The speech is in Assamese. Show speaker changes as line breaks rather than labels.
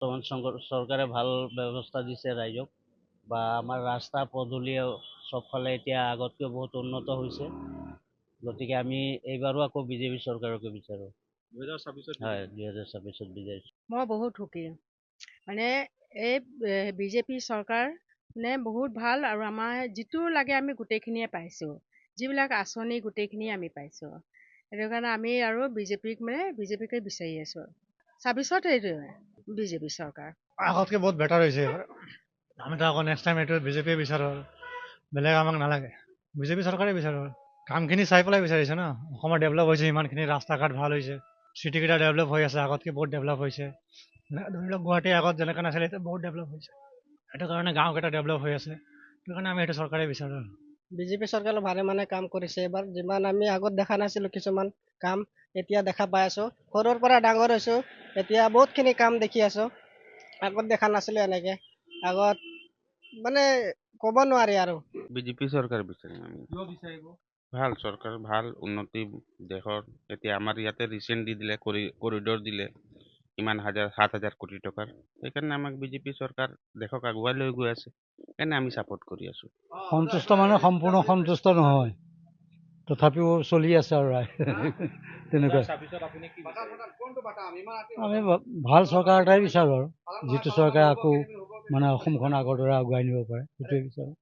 বৰ্তমান চৰকাৰে ভাল ব্যৱস্থা দিছে ৰাইজক বা আমাৰ ৰাস্তা পদূলিও চবফালে এতিয়া আগতকৈ বহুত উন্নত হৈছে। গতিকে আমি এইবাৰো আকৌ বিজেপি চৰকাৰকে বিচাৰোঁ। 2026 হয়, 2026 বিজেপি।
মই বহুত সুখী মানে এই বিজেপি চৰকাৰ মানে বহুত ভাল আৰু আমাৰ যিটো লাগে আমি গোটেইখিনিয়ে পাইছোঁ, যিবিলাক আঁচনি গোটেইখিনি আমি পাইছোঁ। সেইটো কাৰণে আমি আৰু বিজেপিকে বিচাৰি আছোঁ। 26ত এইটোৱে বিজেপি চৰকাৰ
আগতকে বহুত বেটাৰ হৈছে এবাৰ। আমিতো আকৌ নেক্সট টাইম এইটো বিজেপিয়ে বিচাৰোঁ আৰু বেলেগ আমাক নালাগে, বিজেপি চৰকাৰে বিচাৰোঁ আৰু কামখিনি চাই পেলাই বিচাৰিছে ন। অসমৰ ডেভেলপ হৈছে, ইমানখিনি ৰাস্তা ঘাট ভাল হৈছে, চিটিকেইটা ডেভেলপ হৈ আছে, আগতকৈ বহুত ডেভেলপ হৈছে। ধৰি লওক গুৱাহাটী আগত যেনেকৈ নাছিলে এতিয়া বহুত ডেভেলপ হৈছে, সেইটো কাৰণে গাঁওকেইটা ডেভেলপ হৈ আছে। সেইটো কাৰণে আমি এইটো চৰকাৰে বিচাৰোঁ আৰু
বিজেপি চৰকাৰে ভালে মানে কাম কৰিছে এবাৰ। যিমান আমি আগত দেখা নাছিলোঁ কিছুমান কাম, এতিয়া দেখা পাই আছোঁ। সৰুৰ পৰা ডাঙৰ হৈছোঁ, এতিয়া বহুতখিনি কাম দেখি আছোঁ। আগত দেখা নাছিলোঁ এনেকৈ। আগত মানে ক'ব নোৱাৰি আৰু।
বিজেপি চৰকাৰ বিচাৰিম আমি। ভাল চৰকাৰ, ভাল উন্নতি দেশৰ। এতিয়া আমাৰ ইয়াতে ৰিচেণ্ট দি দিলে, কৰিডৰ দিলে ইমান 7,000 কোটি টকাৰ। সেইকাৰণে আমাক বিজেপি চৰকাৰ দেশক আগুৱাই লৈ গৈ আছে, সেইকাৰণে আমি ছাপোৰ্ট কৰি আছো।
সন্তুষ্ট মানে সম্পূৰ্ণ সন্তুষ্ট নহয়, তথাপিও চলি আছে আৰু তেনেকুৱা। আমি ভাল চৰকাৰ এটাই বিচাৰোঁ আৰু যিটো চৰকাৰে আকৌ মানে অসমখন আগৰ দৰে আগুৱাই নিব পাৰে, সেইটোৱে বিচাৰোঁ।